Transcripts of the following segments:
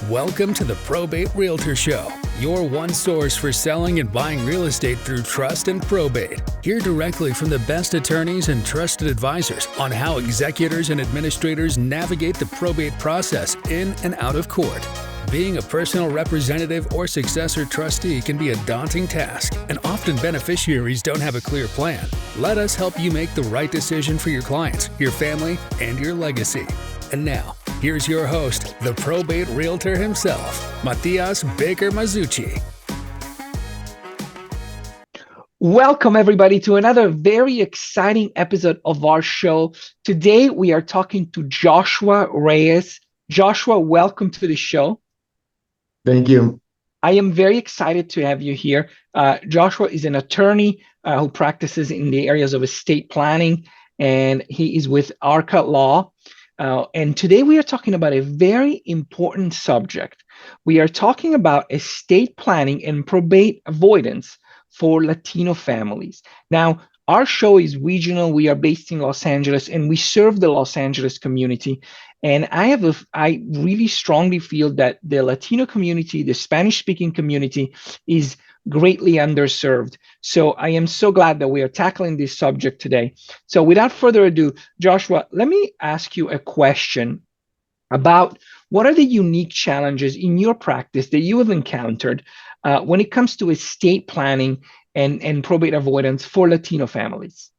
Welcome to the Probate Realtor Show, your one source for selling and buying real estate through trust and probate. Hear directly from the best attorneys and trusted advisors on how executors and administrators navigate the probate process in and out of court. Being a personal representative or successor trustee can be a daunting task, and often beneficiaries don't have a clear plan. Let us help you make the right decision for your clients, your family, and your legacy. And now, here's your host, the probate realtor himself, Matias Baker Masucci. Welcome, everybody, to another very exciting episode of our show. Today, we are talking to Joshua Reyes. Joshua, welcome to the show. Thank you. I am very excited to have you here. Joshua is an attorney who practices in the areas of estate planning, and he is with ARCHA Law. And today we are talking about a very important subject. We are talking about estate planning and probate avoidance for Latino families. Now, our show is regional. We are based in Los Angeles, and we serve the Los Angeles community. And I really strongly feel that the Latino community, the Spanish-speaking community, is greatly underserved. So I am so glad that we are tackling this subject today. So without further ado, Joshua, let me ask you a question about what are the unique challenges in your practice that you have encountered when it comes to estate planning and probate avoidance for Latino families.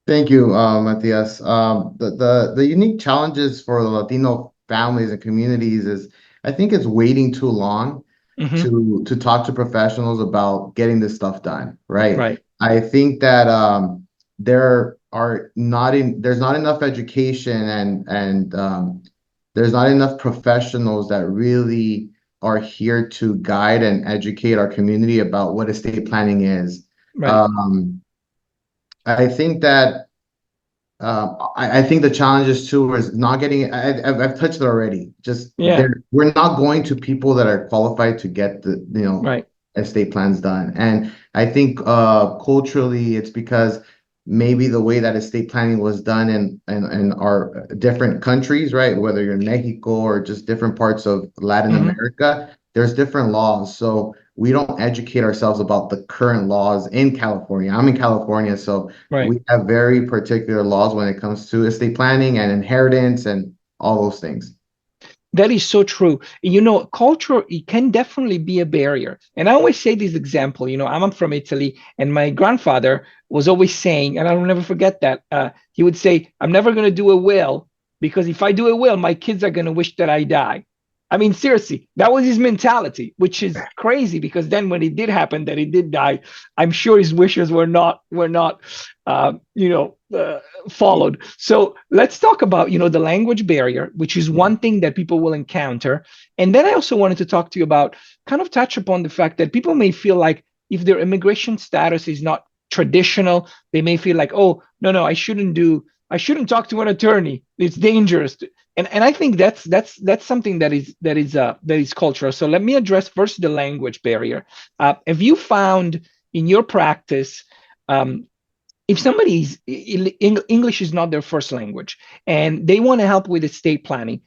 Thank you, Matias. The unique challenges for the Latino families and communities is, I think it's waiting too long to talk to professionals about getting this stuff done, right? Right. I think that there's not enough education and there's not enough professionals that really are here to guide and educate our community about what estate planning is. Right. I think that I think the challenges too is not getting. I've touched it already. We're not going to people that are qualified to get the right. estate plans done. And I think culturally, it's because maybe the way that estate planning was done in our different countries, right? Whether you're in Mexico or just different parts of Latin America, there's different laws. So we don't educate ourselves about the current laws in California. I'm in California, so we have very particular laws when it comes to estate planning and inheritance and all those things. That is so true. Culture, it can definitely be a barrier. And I always say this example, I'm from Italy, and my grandfather was always saying, and I'll never forget that, he would say, I'm never going to do a will, because if I do a will, my kids are going to wish that I die. I mean, seriously, that was his mentality, which is crazy, because then when it did happen that he did die, I'm sure his wishes were not followed. So let's talk about, the language barrier, which is one thing that people will encounter. And then I also wanted to talk to you about, kind of touch upon the fact that people may feel like if their immigration status is not traditional, they may feel like, oh, no, I shouldn't talk to an attorney. It's dangerous. And I think that's something that is cultural. So let me address first the language barrier. Have you found in your practice, if somebody's English is not their first language and they want to help with estate planning,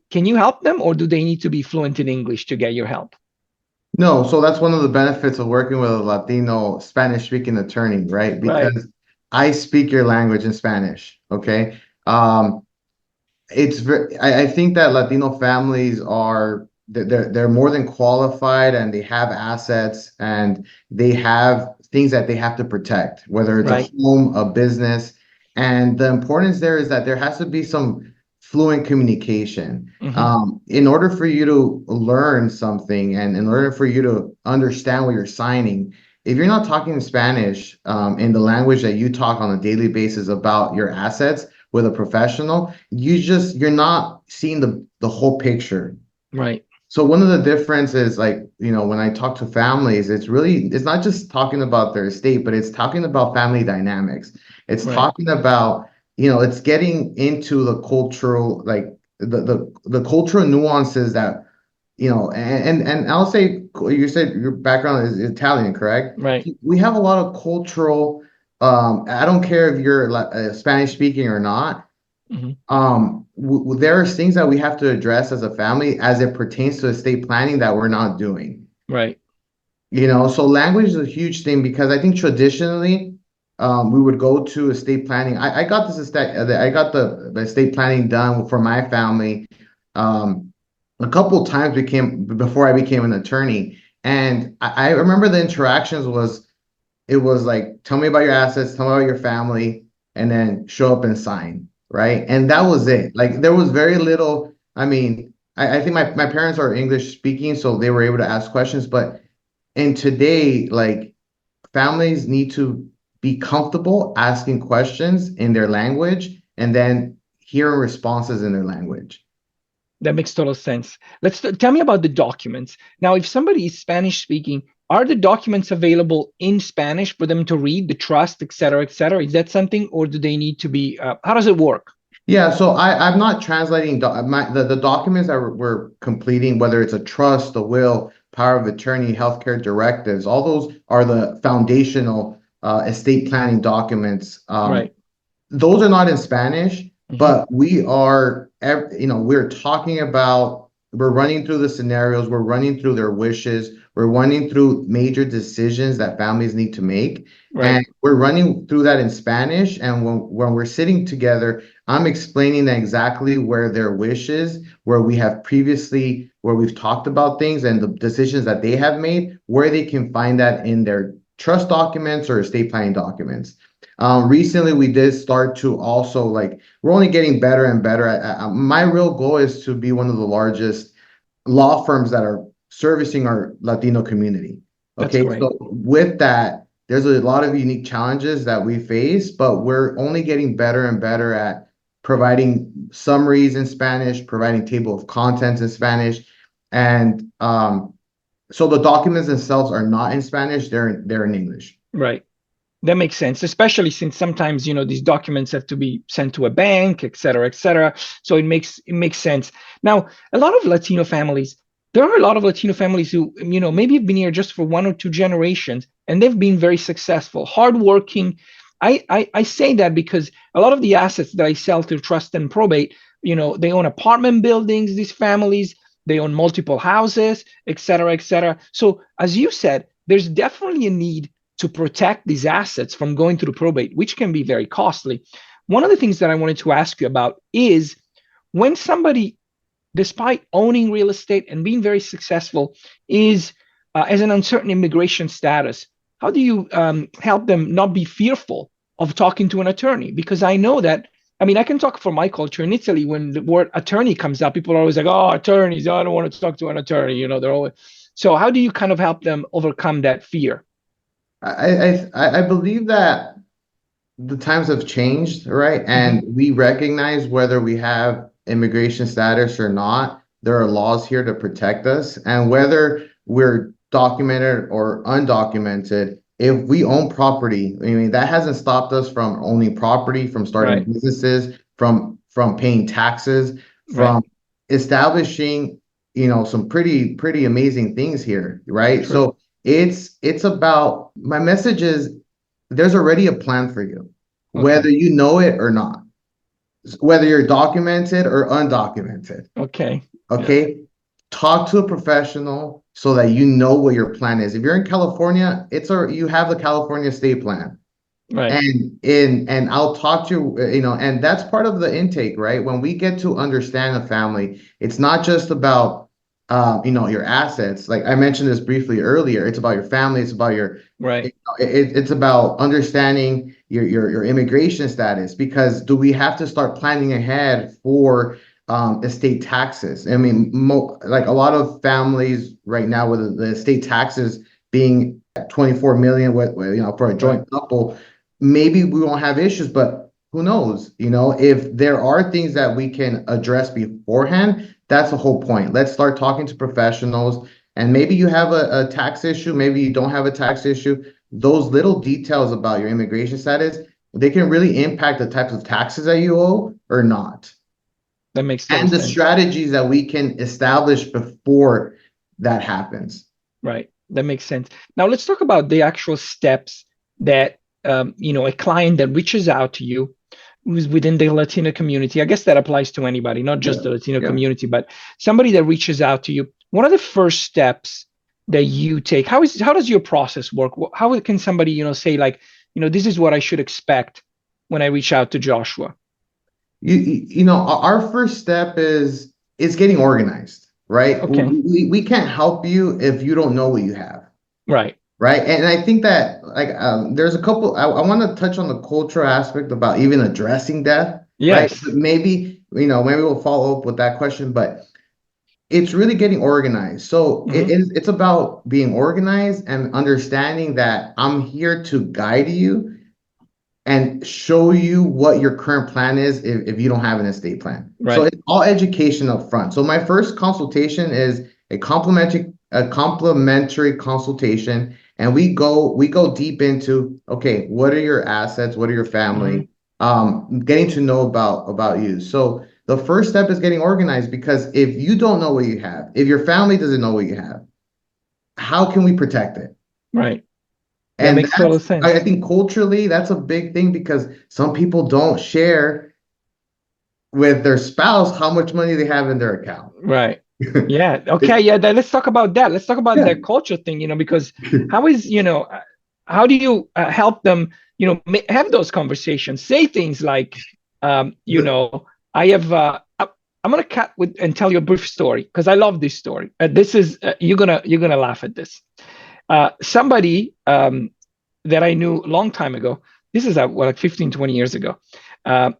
can you help them, or do they need to be fluent in English to get your help? No, so that's one of the benefits of working with a Latino Spanish-speaking attorney, right? Because I speak your language in Spanish, okay? I think that Latino families they're more than qualified, and they have assets, and they have things that they have to protect, whether it's a home, a business. And the importance there is that there has to be some fluent communication. In order for you to learn something, and in order for you to understand what you're signing, if you're not talking Spanish in the language that you talk on a daily basis about your assets with a professional, you're not seeing the whole picture. Right. So one of the differences, when I talk to families, it's not just talking about their estate, but it's talking about family dynamics. It's talking about, it's getting into the cultural, the cultural nuances that, and I'll say, you said your background is Italian, correct? Right. We have a lot of cultural, I don't care if you're Spanish speaking or not. there are things that we have to address as a family as it pertains to estate planning that we're not doing. Right. So language is a huge thing because I think traditionally, we would go to estate planning. I got the estate planning done for my family, a couple of times before I became an attorney. And I remember the interactions it was like, tell me about your assets, tell me about your family, and then show up and sign, right? And that was it. Like there was very little. I mean, I think my parents are English speaking, so they were able to ask questions, but and today, like families need to be comfortable asking questions in their language and then hearing responses in their language. That makes total sense. Tell me about the documents. Now, if somebody is Spanish speaking, are the documents available in Spanish for them to read, the trust, et cetera, et cetera? Is that something, or do they need to be, how does it work? Yeah, so I'm not translating the documents that we're completing, whether it's a trust, a will, power of attorney, healthcare directives, all those are the foundational estate planning documents. Right. Those are not in Spanish, Mhm. but we're talking about, we're running through the scenarios, we're running through their wishes, we're running through major decisions that families need to make. Right. And we're running through that in Spanish. And when we're sitting together, I'm explaining exactly where their wishes, where we've talked about things and the decisions that they have made, where they can find that in their trust documents or estate planning documents. Recently, we did start to also we're only getting better and better. My real goal is to be one of the largest law firms that are servicing our Latino community. That's Okay, great. so with that, there's a lot of unique challenges that we face, but we're only getting better and better at providing summaries in Spanish, providing table of contents in Spanish, and so the documents themselves are not in Spanish; they're in English. Right. That makes sense, especially since sometimes, these documents have to be sent to a bank, et cetera, et cetera. So it makes sense. Now, there are a lot of Latino families who, maybe have been here just for one or two generations, and they've been very successful, hardworking. I say that because a lot of the assets that I sell through trust and probate, they own apartment buildings, these families, they own multiple houses, et cetera, et cetera. So as you said, there's definitely a need to protect these assets from going through probate, which can be very costly. One of the things that I wanted to ask you about is when somebody, despite owning real estate and being very successful, is as an uncertain immigration status, how do you help them not be fearful of talking to an attorney? Because I know that, I can talk for my culture in Italy. When the word attorney comes up, people are always like, oh, attorneys, I don't want to talk to an attorney. They're always. So how do you kind of help them overcome that fear? I believe that the times have changed, right? And we recognize whether we have immigration status or not, there are laws here to protect us. And whether we're documented or undocumented, if we own property, that hasn't stopped us from owning property, from starting businesses, from paying taxes, from establishing, some pretty amazing things here, right? True. So it's about, my message is there's already a plan for you, whether you know it or not, whether you're documented or undocumented. Okay. Yeah. Talk to a professional so that you know what your plan is. If you're in California, you have the California state plan. Right. And I'll talk to you, and that's part of the intake, right? When we get to understand a family, it's not just about your assets. Like I mentioned this briefly earlier, it's about your family, it's about your it's about understanding your immigration status, because do we have to start planning ahead for estate taxes? A lot of families right now with the estate taxes being at 24 million for a joint couple, maybe we won't have issues, but who knows? If there are things that we can address beforehand, that's the whole point. Let's start talking to professionals. And maybe you have a tax issue, maybe you don't have a tax issue. Those little details about your immigration status, they can really impact the types of taxes that you owe or not. That makes total sense. And the strategies that we can establish before that happens. Right. That makes sense. Now let's talk about the actual steps that a client that reaches out to you, who's within the Latino community, I guess that applies to anybody, not just the Latino community, but somebody that reaches out to you, what are the first steps that you take? How does your process work? How can somebody, say like, this is what I should expect when I reach out to Joshua? Our first step is getting organized, right? Okay. We can't help you if you don't know what you have. Right. Right. And I think that there's a couple, I want to touch on the cultural aspect about even addressing death. Right. Yes. But maybe we'll follow up with that question, but it's really getting organized. So it's about being organized and understanding that I'm here to guide you and show you what your current plan is if you don't have an estate plan. Right. So it's all education up front. So my first consultation is a complimentary consultation, and we go deep into, okay, what are your assets? What are your family? Getting to know about you. So the first step is getting organized, because if you don't know what you have, if your family doesn't know what you have, how can we protect it? Right. That And makes total sense. I think culturally, that's a big thing, because some people don't share with their spouse how much money they have in their account. Right. Yeah. Okay. Yeah. Let's talk about that. Let's talk about that culture thing, because how do you help them, have those conversations, say things like, I have, I'm going to cut and tell you a brief story, because I love this story. This is, you're going to laugh at this. Somebody that I knew a long time ago, this is like 15, 20 years ago,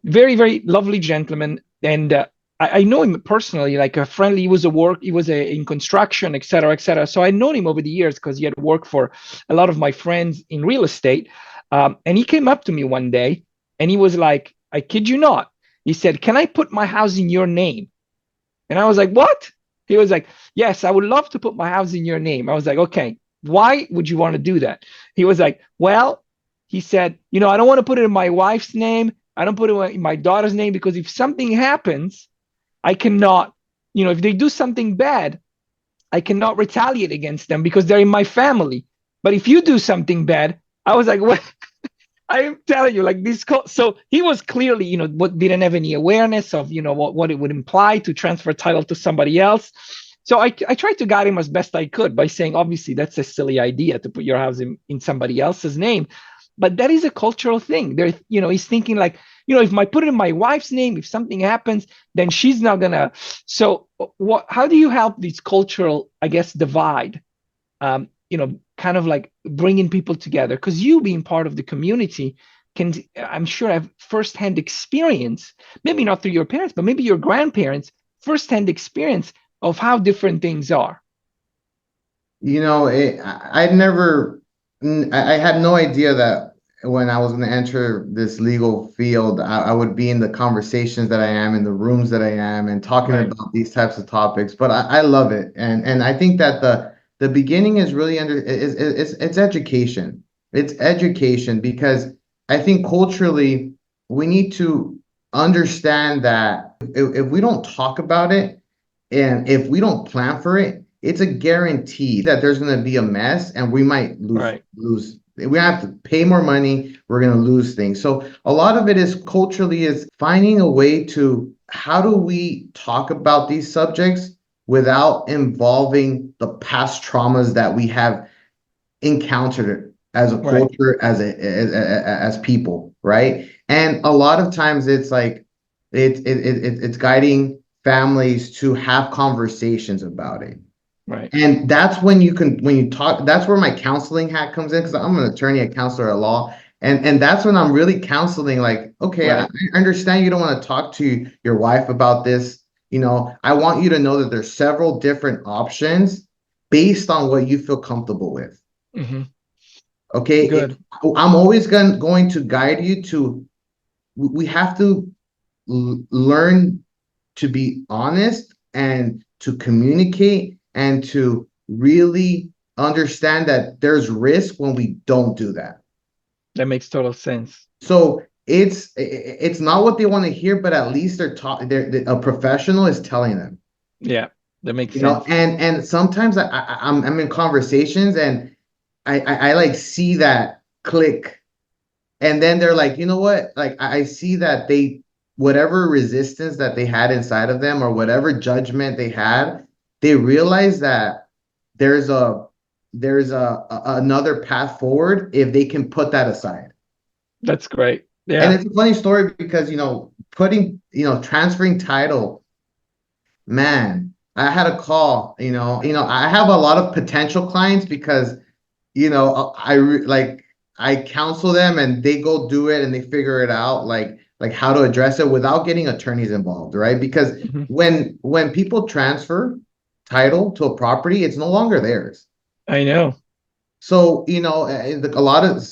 very, very lovely gentleman. And I know him personally, like a friendly, he was in construction, et cetera, et cetera. So I known him over the years because he had worked for a lot of my friends in real estate. And he came up to me one day and he was like, I kid you not. He said, "Can I put my house in your name?" And I was like, "What?" He was like, "Yes, I would love to put my house in your name." I was like, "Okay, why would you want to do that?" He was like, "Well," he said, "I don't want to put it in my wife's name. I don't put it in my daughter's name, because if something happens, I cannot, if they do something bad, I cannot retaliate against them because they're in my family. But if you do something bad," I was like, "What?" I am telling you, like this. So he was clearly, didn't have any awareness of, what it would imply to transfer title to somebody else. So I tried to guide him as best I could by saying, obviously, that's a silly idea to put your house in somebody else's name. But that is a cultural thing. There, he's thinking like, if I put it in my wife's name, if something happens, then she's not gonna. So how do you help this cultural, I guess, divide? Kind of like bringing people together, because you being part of the community can, I'm sure, have firsthand experience, maybe not through your parents, but maybe your grandparents, firsthand experience of how different things are. I had no idea that when I was going to enter this legal field, I would be in the conversations that I am, in the rooms that I am, and talking about these types of topics. But I love it, and I think that the beginning is really it's education. It's education, because I think culturally we need to understand that if we don't talk about it, and if we don't plan for it, it's a guarantee that there's going to be a mess, and we might lose. We have to pay more money. We're going to lose things. So a lot of it is culturally is finding a way to, how do we talk about these subjects without involving the past traumas that we have encountered as a culture, as people, right? And a lot of times it's like it's guiding families to have conversations about it. Right. And that's when you talk, that's where my counseling hat comes in, because I'm an attorney, a counselor at law. And that's when I'm really counseling, like, okay, I understand you don't want to talk to your wife about this. I want you to know that there's several different options based on what you feel comfortable with. Okay. Good. I'm always going to guide you to, we have to learn to be honest and to communicate and to really understand that there's risk when we don't do that. That makes total sense. So it's not what they want to hear, but at least a professional is telling them. Yeah, that makes sense. And sometimes I'm in conversations, and I like see that click, And then they're like, you know what? Like I see that whatever resistance that they had inside of them or whatever judgment they had, they realize that there's another path forward if they can put that aside. That's great. Yeah. And it's a funny story because, transferring title, man, I had a call, I have a lot of potential clients because, I counsel them and they go do it and they figure it out, like how to address it without getting attorneys involved, right? Because when people transfer title to a property, it's no longer theirs. I know. So, a lot of,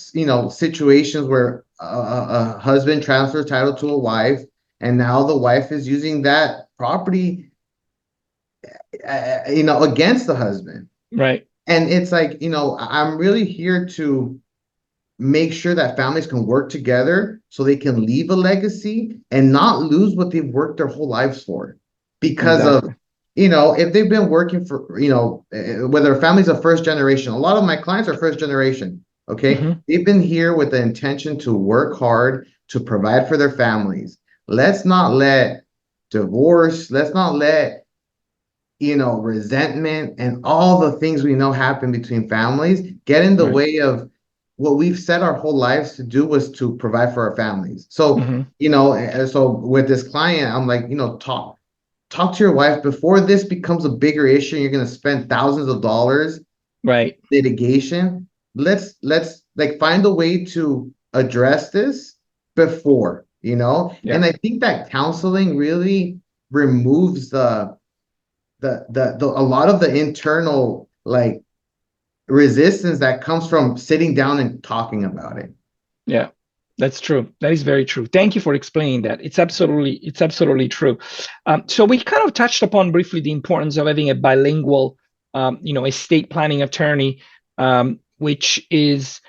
situations where a husband transfers title to a wife, and now the wife is using that property, against the husband. Right. And it's like, I'm really here to make sure that families can work together so they can leave a legacy and not lose what they've worked their whole lives for. Because of, if they've been working for, whether a family's a first generation, a lot of my clients are first generation. Okay. They've been here with the intention to work hard to provide for their families. Let's not let divorce, let's not let, resentment and all the things we know happen between families get in the way of what we've set our whole lives to do, was to provide for our families. So, so with this client, I'm like, talk to your wife before this becomes a bigger issue. You're going to spend thousands of dollars, litigation. Let's like find a way to address this before, and I think that counseling really removes a lot of the internal like resistance that comes from sitting down and talking about it. Yeah, that's true. That is very true. Thank you for explaining that. It's absolutely true. So we kind of touched upon briefly the importance of having a bilingual, estate planning attorney, which is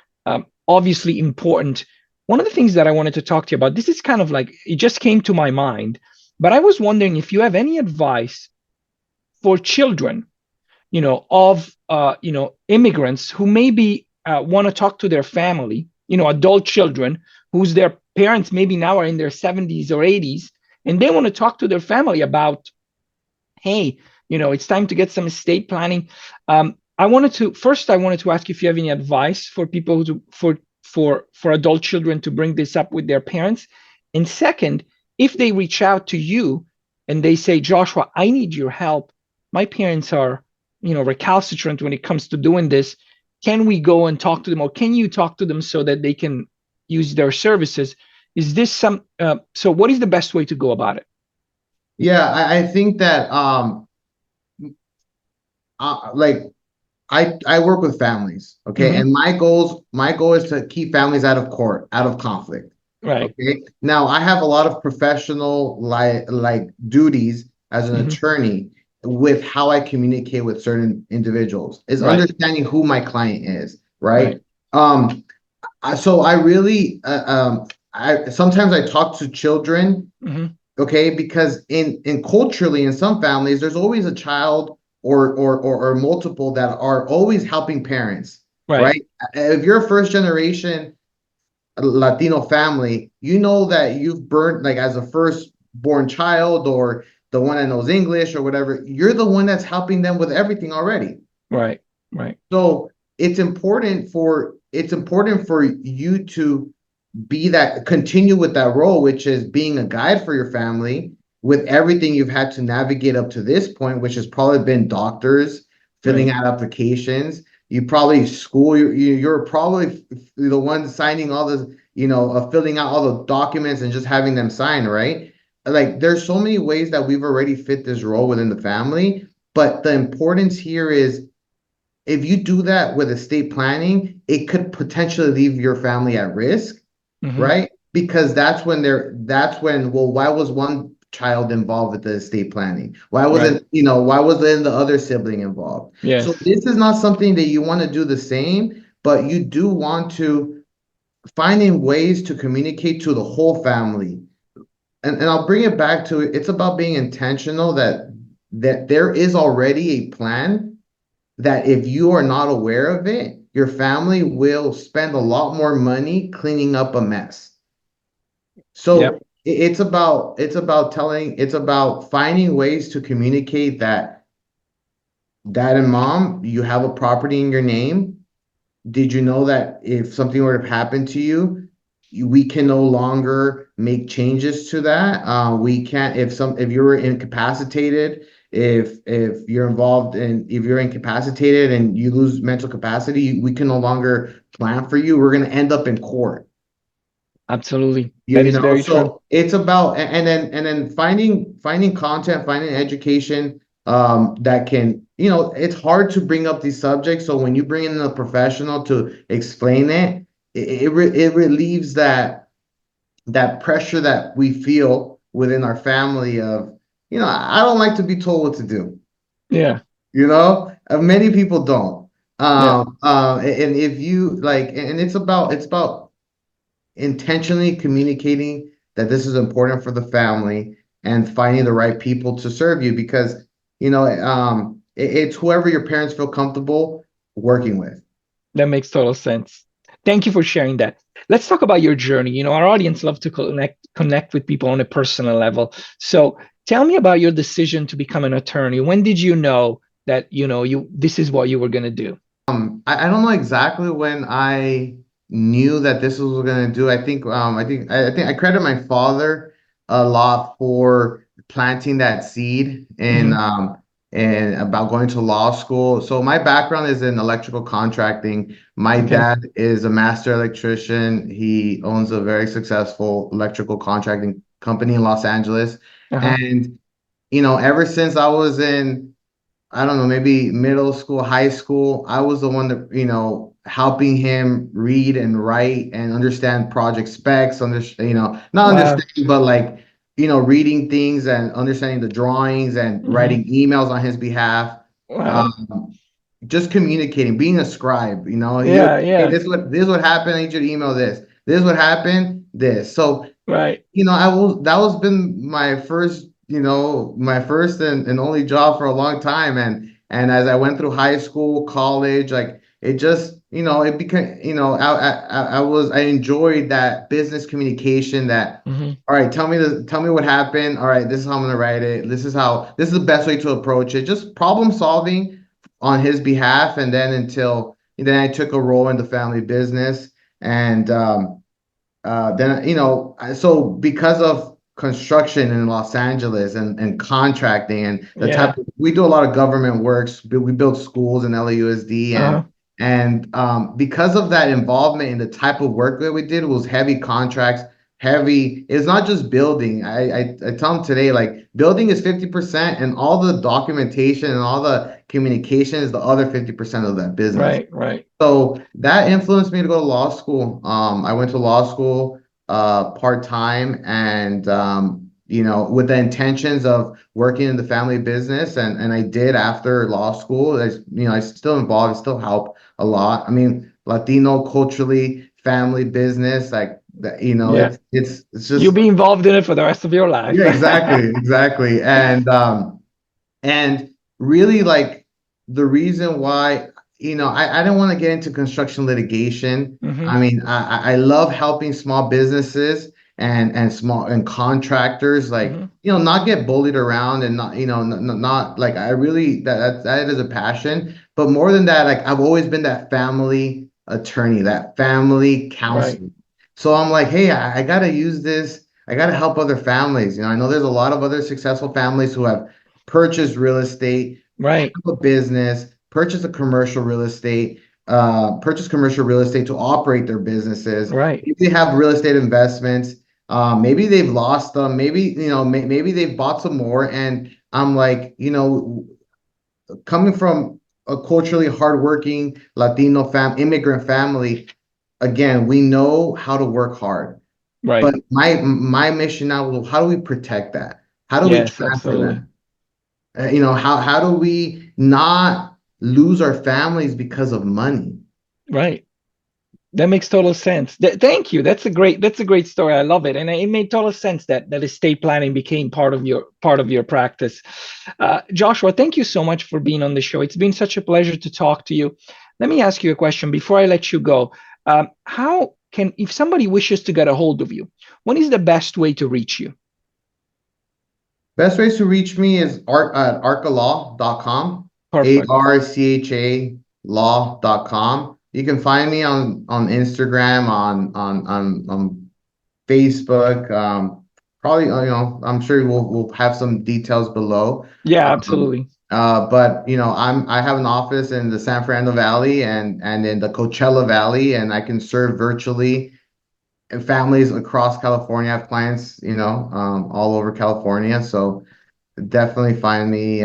obviously important. One of the things that I wanted to talk to you about, this is kind of like, it just came to my mind, but I was wondering if you have any advice for children, of immigrants who maybe want to talk to their family, adult children whose their parents maybe now are in their 70s or 80s, and they want to talk to their family about, hey, it's time to get some estate planning. I wanted to ask if you have any advice for people for adult children to bring this up with their parents. And second, if they reach out to you and they say, Joshua, I need your help. My parents are, recalcitrant when it comes to doing this. Can we go and talk to them, or can you talk to them so that they can use their services? Is this so what is the best way to go about it? Yeah, I think that I work with families, okay, and my goal is to keep families out of court, out of conflict. Right. Okay. Now I have a lot of professional like duties as an attorney with how I communicate with certain individuals, is understanding who my client is, right? So I really I sometimes I talk to children, okay, because in culturally in some families there's always a child or multiple that are always helping parents, right? If you're a first generation Latino family, that you've burned, like as a firstborn child or the one that knows English or whatever, you're the one that's helping them with everything already. Right. So it's important for you to continue with that role, which is being a guide for your family with everything you've had to navigate up to this point, which has probably been doctors, filling out applications. You probably you're probably the one signing all this, filling out all the documents and just having them sign, right? Like there's so many ways that we've already fit this role within the family, but the importance here is if you do that with estate planning, it could potentially leave your family at risk, right? Because that's when, well, why was one child involved with the estate planning? Why wasn't, why wasn't the other sibling involved? Yes. So this is not something that you want to do the same, but you do want to finding ways to communicate to the whole family. And I'll bring it back to it's about being intentional that there is already a plan that if you are not aware of it, your family will spend a lot more money cleaning up a mess. So it's about finding ways to communicate that dad and mom, you have a property in your name. Did you know that if something were to happen to you, we can no longer make changes to that? We can't, if you were incapacitated, if you're involved in, if you're incapacitated and you lose mental capacity, we can no longer plan for you. We're going to end up in court. Absolutely. That is very true. So it's about, and then finding content, finding education that can, it's hard to bring up these subjects. So when you bring in a professional to explain it relieves that pressure that we feel within our family of, I don't like to be told what to do. Yeah. Many people don't. Yeah. And if you like, and it's about intentionally communicating that this is important for the family and finding the right people to serve you, because it's whoever your parents feel comfortable working with. That makes total sense. Thank you for sharing that. Let's talk about your journey. Our audience loves to connect with people on a personal level. So tell me about your decision to become an attorney. When did you know that this is what you were going to do? I don't know exactly when I knew that this was going to do. I think I credit my father a lot for planting that seed and about going to law school. So my background is in electrical contracting. My dad is a master electrician. He owns a very successful electrical contracting company in Los Angeles. And ever since I was in, I don't know, maybe middle school, high school, I was the one that, helping him read and write and understand project specs, not understanding, but like, reading things and understanding the drawings and writing emails on his behalf. Just communicating, being a scribe, Hey, this is what happened. I need you to email this. This is what happened. This. So, that was been my first, my first and only job for a long time. And as I went through high school, college, like it just, it became, I enjoyed that business communication that, all right, tell me what happened. All right, this is how I'm going to write it. This is the best way to approach it. Just problem solving on his behalf. And then then I took a role in the family business. And then, so because of construction in Los Angeles and contracting and we do a lot of government works. We build schools in LAUSD and because of that involvement in the type of work that we did, it was heavy contracts, heavy. It's not just building. I tell them today, like building is 50% and all the documentation and all the communication is the other 50% of that business. Right. So that influenced me to go to law school. I went to law school part-time and with the intentions of working in the family business, and I did after law school. I still involved, I still help a lot. I mean, Latino culturally, family business, like that, it's just you'll be involved in it for the rest of your life. Yeah, exactly. And really like the reason why, I don't want to get into construction litigation. I mean, I love helping small businesses and contractors, like, not get bullied around and not, not like, I really, that is a passion. But more than that, like I've always been that family attorney, that family counselor. So I'm like, hey, I got to use this. I got to help other families. I know there's a lot of other successful families who have purchased real estate, have a business, purchased commercial real estate to operate their businesses. Maybe they have real estate investments. Maybe they've lost them. Maybe, maybe they've bought some more. And I'm like, coming from a culturally hardworking Latino immigrant family, again, we know how to work hard. But my mission now is, how do we protect that? How do we transfer that? How do we not lose our families because of money? That makes total sense. Thank you. That's a great story. I love it, and it made total sense that estate planning became part of your practice. Joshua, thank you so much for being on the show. It's been such a pleasure to talk to you. Let me ask you a question before I let you go. If somebody wishes to get a hold of you, what is the best way to reach you? Best ways to reach me is at archalaw.com. Perfect. ARCHA law.com. You can find me on Instagram, on Facebook. Probably, I'm sure we'll have some details below. Yeah, absolutely. But I have an office in the San Fernando Valley and in the Coachella Valley, and I can serve virtually families across California. I have clients, all over California. So definitely find me,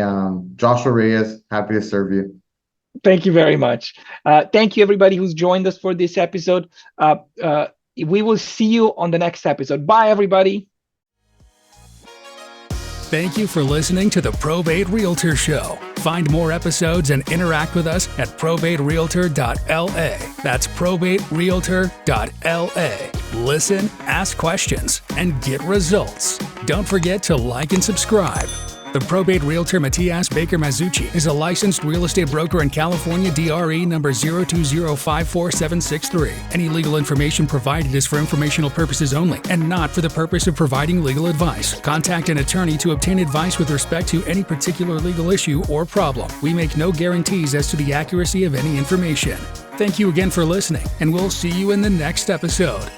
Joshua Reyes. Happy to serve you. Thank you very much. Thank you, everybody who's joined us for this episode. We will see you on the next episode. Bye, everybody. Thank you for listening to the Probate Realtor Show. Find more episodes and interact with us at probaterealtor.la. That's probaterealtor.la. Listen, ask questions, and get results. Don't forget to like and subscribe. The Probate Realtor Matias Baker Masucci is a licensed real estate broker in California, DRE number 020544763. Any legal information provided is for informational purposes only and not for the purpose of providing legal advice. Contact an attorney to obtain advice with respect to any particular legal issue or problem. We make no guarantees as to the accuracy of any information. Thank you again for listening, and we'll see you in the next episode.